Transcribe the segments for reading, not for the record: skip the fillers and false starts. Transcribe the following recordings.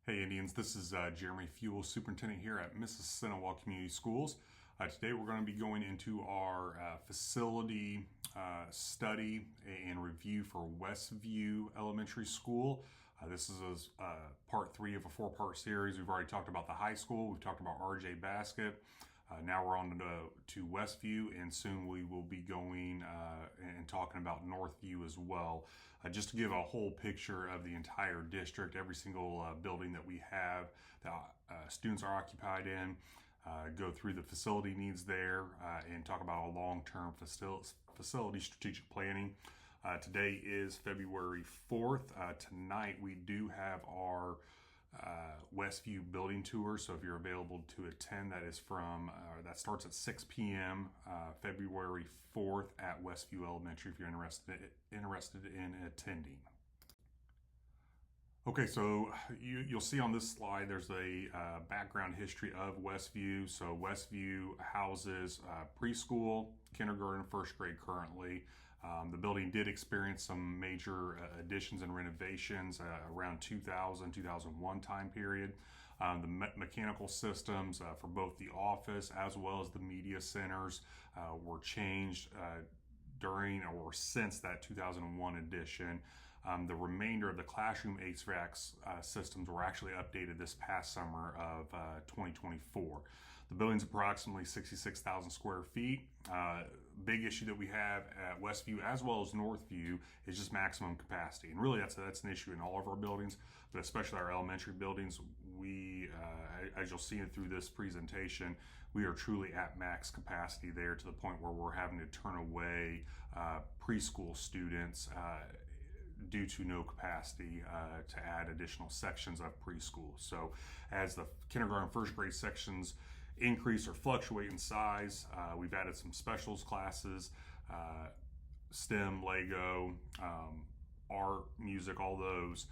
Hey Indians, this is Jeremy Fuel, Superintendent here at Mississinawa Community Schools. Today we're going to be going into our facility study and review for Westview Elementary School. This is part three of a four-part series. We've already talked about the high school, we've talked about RJ Basket. Now we're on to Westview, and soon we will be going and talking about Northview as well. Just to give a whole picture of the entire district, every single building that we have that students are occupied in, go through the facility needs there, and talk about a long-term facility strategic planning. Today is February 4th. Tonight we do have our Westview building tour. So if you're available to attend, that starts at 6 p.m. February 4th at Westview Elementary if you're interested in attending. Okay, so you'll see on this slide there's a background history of Westview. So Westview houses preschool, kindergarten, first grade currently. The building did experience some major additions and renovations around 2001 time period. The mechanical systems for both the office as well as the media centers were changed during or since that 2001 edition. The remainder of the classroom HVAC systems were actually updated this past summer of 2024. The building's approximately 66,000 square feet. Big issue that we have at Westview as well as Northview is just maximum capacity. And really that's an issue in all of our buildings, but especially our elementary buildings. As you'll see through this presentation, we are truly at max capacity there to the point where we're having to turn away preschool students due to no capacity to add additional sections of preschool. So as the kindergarten and first grade sections increase or fluctuate in size, we've added some specials classes, STEM, Lego, art, music, all those.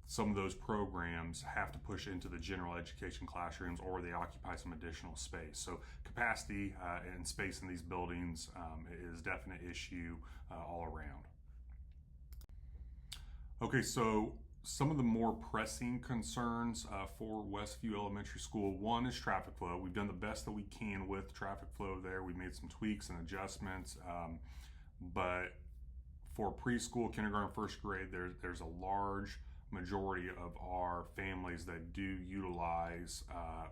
Some of those programs have to push into the general education classrooms or they occupy some additional space. So capacity and space in these buildings is a definite issue all around. Okay, so some of the more pressing concerns for Westview Elementary School, one is traffic flow. We've done the best that we can with traffic flow there. We've made some tweaks and adjustments, but for preschool, kindergarten, first grade, there's a large majority of our families that do utilize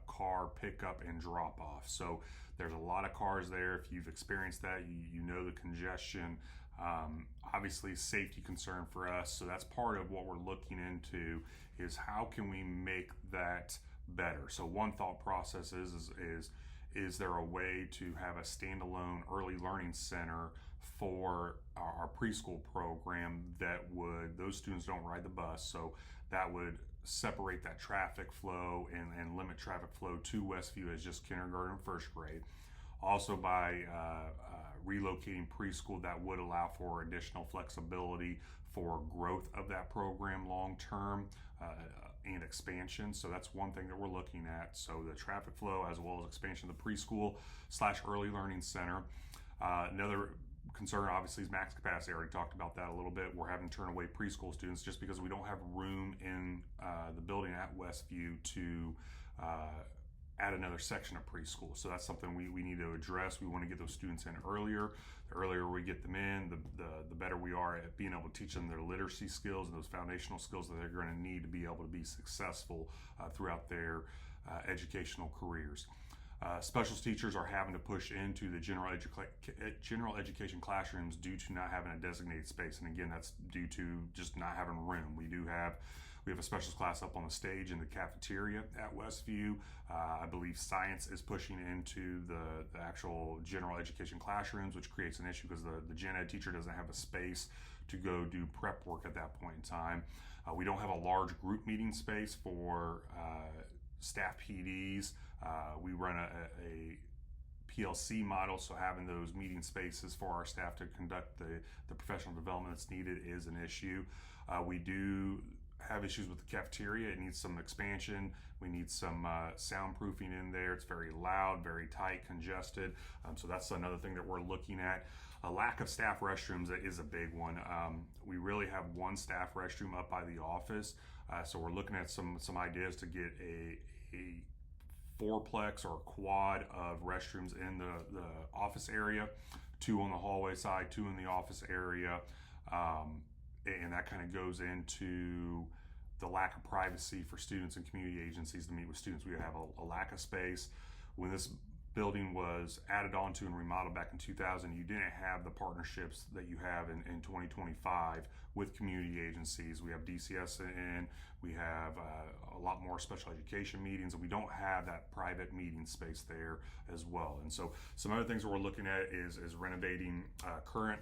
car pickup and drop off. So there's a lot of cars there. If you've experienced that, you know the congestion. Obviously safety concern for us. So that's part of what we're looking into is how can we make that better? So one thought process is there a way to have a standalone early learning center for our preschool program those students don't ride the bus, so that would separate that traffic flow and limit traffic flow to Westview as just kindergarten and first grade. Also by relocating preschool, that would allow for additional flexibility for growth of that program long term and expansion. So that's one thing that we're looking at. So the traffic flow as well as expansion of the preschool / early learning center. Another concern obviously is max capacity. I already talked about that a little bit. We're having to turn away preschool students just because we don't have room in the building at Westview to add another section of preschool. So that's something we need to address. We want to get those students in earlier. The earlier we get them in, the better we are at being able to teach them their literacy skills and those foundational skills that they're going to need to be able to be successful throughout their educational careers. Specials teachers are having to push into the general education classrooms due to not having a designated space. And again, that's due to just not having room. We have a specials class up on the stage in the cafeteria at Westview. I believe science is pushing into the actual general education classrooms, which creates an issue because the gen ed teacher doesn't have a space to go do prep work at that point in time. We don't have a large group meeting space for staff PDs. We run a PLC model, so having those meeting spaces for our staff to conduct the professional development that's needed is an issue. We do have issues with the cafeteria. It needs some expansion. We need some soundproofing in there. It's very loud, very tight, congested. So that's another thing that we're looking at. A lack of staff restrooms is a big one. We really have one staff restroom up by the office. So we're looking at some ideas to get a fourplex or quad of restrooms in the office area, two on the hallway side, two in the office area. And that kind of goes into the lack of privacy for students and community agencies to meet with students. We have a lack of space. When this building was added onto and remodeled back in 2000, you didn't have the partnerships that you have in 2025 with community agencies. We have DCS in, we have a lot more special education meetings, and we don't have that private meeting space there as well. And so some other things that we're looking at is renovating current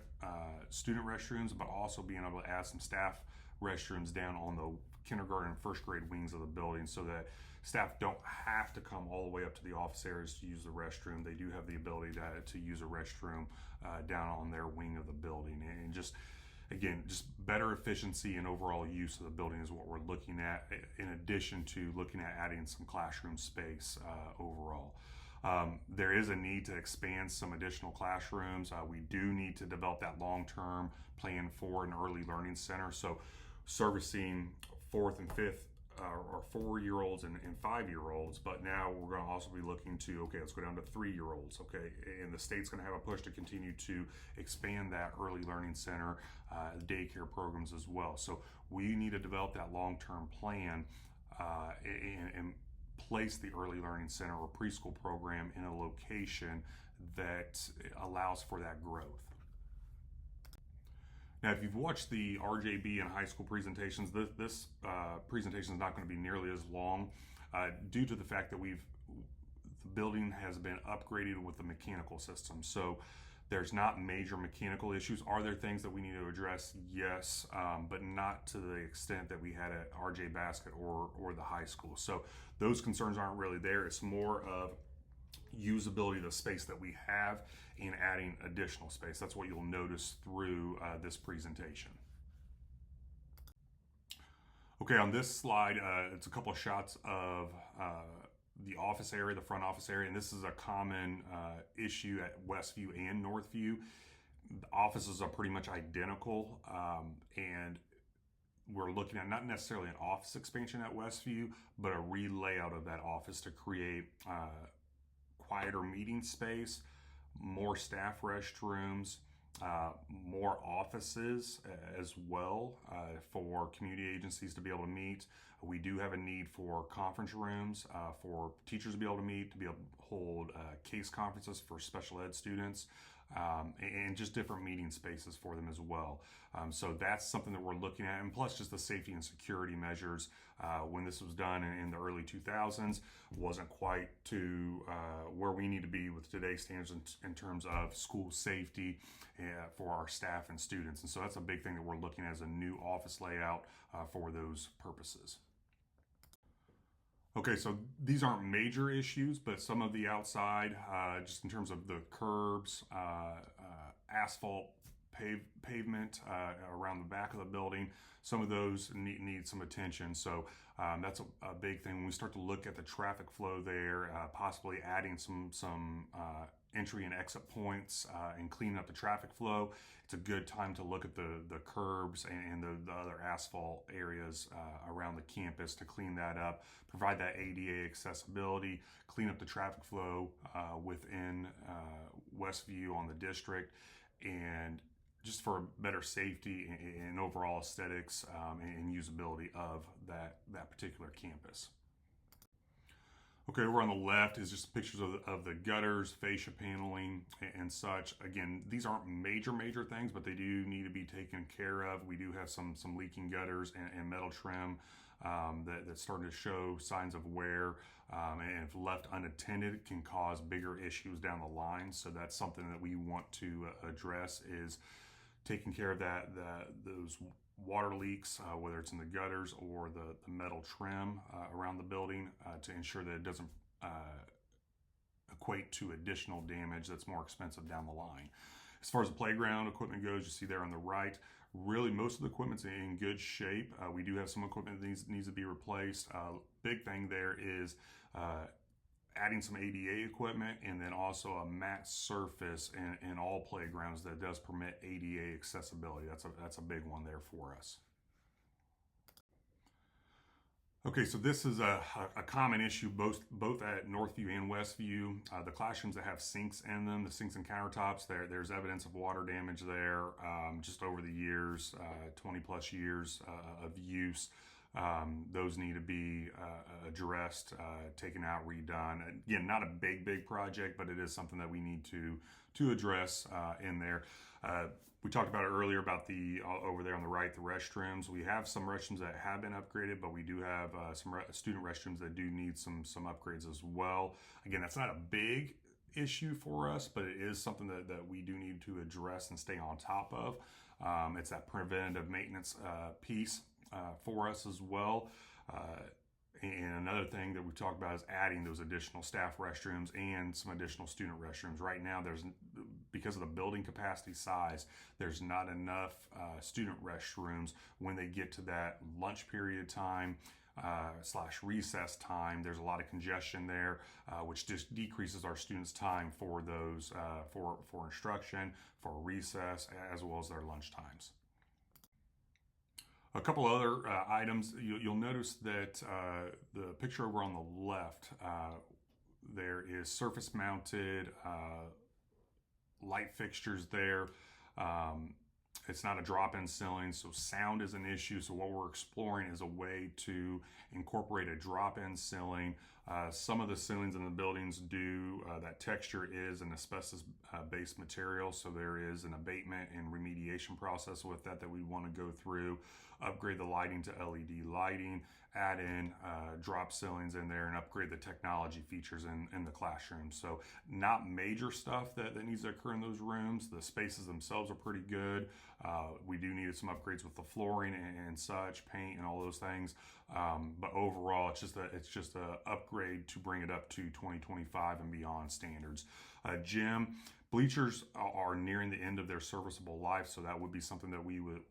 student restrooms, but also being able to add some staff restrooms down on the kindergarten and first grade wings of the building, so that staff don't have to come all the way up to the office areas to use the restroom. They do have the ability to use a restroom down on their wing of the building. And just, again, just better efficiency and overall use of the building is what we're looking at, in addition to looking at adding some classroom space overall. There is a need to expand some additional classrooms. We do need to develop that long-term plan for an early learning center. So servicing fourth and fifth or 4-year-olds and 5-year-olds, but now we're going to also be looking to, okay, let's go down to 3-year-olds, okay, and the state's going to have a push to continue to expand that early learning center, daycare programs as well. So we need to develop that long-term plan and place the early learning center or preschool program in a location that allows for that growth. Now, if you've watched the RJB and high school presentations, this presentation is not going to be nearly as long due to the fact that the building has been upgraded with the mechanical system. So there's not major mechanical issues. Are there things that we need to address? Yes, but not to the extent that we had at RJ Basket or the high school. So those concerns aren't really there. It's more of usability of the space that we have and adding additional space. That's what you'll notice through this presentation. Okay, on this slide, it's a couple of shots of the office area, the front office area, and this is a common issue at Westview and Northview. The offices are pretty much identical, and we're looking at not necessarily an office expansion at Westview, but a re-layout of that office to create quieter meeting space, more staff restrooms, more offices as well for community agencies to be able to meet. We do have a need for conference rooms for teachers to be able to meet, to be able to hold case conferences for special ed students, and just different meeting spaces for them as well. So that's something that we're looking at, and plus just the safety and security measures. When this was done in the early 2000s, wasn't quite to where we need to be with today's standards in terms of school safety for our staff and students. And so that's a big thing that we're looking at as a new office layout for those purposes. Okay, so these aren't major issues, but some of the outside, just in terms of the curbs, asphalt pavement around the back of the building, some of those need some attention. So that's a big thing. When we start to look at the traffic flow there, possibly adding some entry and exit points and cleaning up the traffic flow, it's a good time to look at the curbs and the other asphalt areas around the campus to clean that up, provide that ADA accessibility, clean up the traffic flow within Westview on the district, and just for better safety and overall aesthetics and usability of that particular campus. Okay, over on the left is just pictures of the gutters, fascia paneling, and such. Again, these aren't major things, but they do need to be taken care of. We do have some leaking gutters and metal trim that's starting to show signs of wear, and if left unattended, it can cause bigger issues down the line. So that's something that we want to address, is taking care of those water leaks, whether it's in the gutters or the metal trim around the building, to ensure that it doesn't equate to additional damage that's more expensive down the line. As far as the playground equipment goes, you see there on the right, really most of the equipment's in good shape. We do have some equipment that needs to be replaced. Big thing there is adding some ADA equipment, and then also a mat surface in all playgrounds that does permit ADA accessibility. That's a big one there for us. Okay, so this is a common issue both at Northview and Westview. The classrooms that have sinks in them, the sinks and countertops, there's evidence of water damage there just over the years, 20 plus years of use. Those need to be addressed, taken out, redone. Again, not a big project, but it is something that we need to address in there. We talked about it earlier about the over there on the right, the restrooms. We have some restrooms that have been upgraded, but we do have some student restrooms that do need some upgrades as well. Again, that's not a big issue for us, but it is something that we do need to address and stay on top of. It's that preventative maintenance piece for us as well. And another thing that we've talked about is adding those additional staff restrooms and some additional student restrooms. Right now, because of the building capacity size, there's not enough student restrooms when they get to that lunch period time / recess time. There's a lot of congestion there, which just decreases our students' time for those for instruction, for recess, as well as their lunch times. A couple other items. You'll notice that the picture over on the left, there is surface mounted light fixtures there. It's not a drop-in ceiling, so sound is an issue. So what we're exploring is a way to incorporate a drop-in ceiling. Some of the ceilings in the buildings that texture is an asbestos-based material, so there is an abatement and remediation process with that we want to go through. Upgrade the lighting to LED lighting, add in drop ceilings in there, and upgrade the technology features in the classroom. So not major stuff that needs to occur in those rooms. The spaces themselves are pretty good. We do need some upgrades with the flooring and such, paint and all those things. But overall, it's just a upgrade to bring it up to 2025 and beyond standards. Gym bleachers are nearing the end of their serviceable life, so that would be something that we would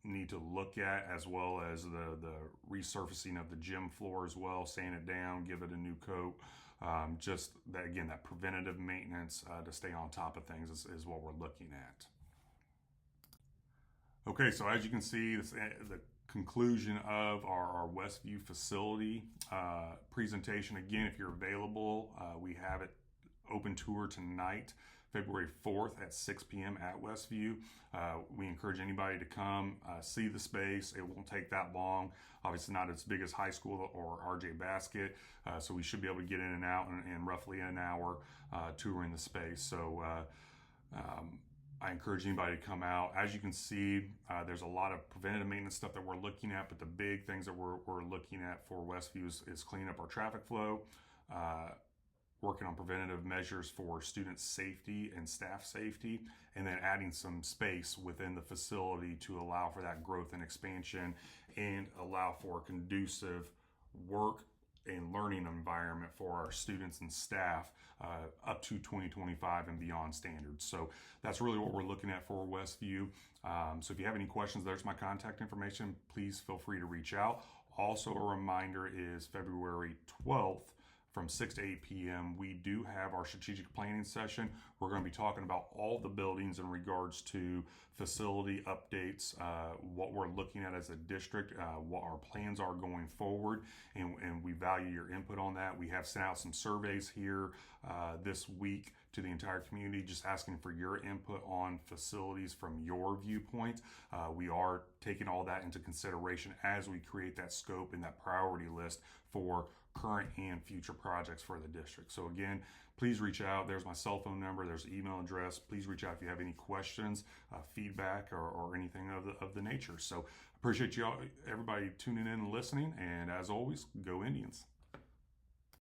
need to look at, as well as the resurfacing of the gym floor as well, sand it down, give it a new coat. Just that, again, that preventative maintenance to stay on top of things is what we're looking at. Okay, so as you can see, this the conclusion of our Westview facility presentation. Again, if you're available, we have it open tour tonight, February 4th at 6 p.m. at Westview. We encourage anybody to come see the space. It won't take that long. Obviously not as big as high school or RJ Basket, so we should be able to get in and out in roughly an hour touring the space. So I encourage anybody to come out. As you can see, there's a lot of preventative maintenance stuff that we're looking at, but the big things that we're looking at for Westview is cleaning up our traffic flow, working on preventative measures for student safety and staff safety, and then adding some space within the facility to allow for that growth and expansion and allow for a conducive work and learning environment for our students and staff up to 2025 and beyond standards. So that's really what we're looking at for Westview. So if you have any questions, there's my contact information. Please feel free to reach out. Also, a reminder is February 12th from 6 to 8 p.m. we do have our strategic planning session. We're going to be talking about all the buildings in regards to facility updates, what we're looking at as a district, what our plans are going forward, and we value your input on that. We have sent out some surveys here this week to the entire community, just asking for your input on facilities from your viewpoint. We are taking all that into consideration as we create that scope and that priority list for current and future projects for the district. So again, please reach out. There's my cell phone number. There's email address. Please reach out if you have any questions, feedback, or anything of the nature. So appreciate you all, everybody tuning in and listening. And as always, go Indians.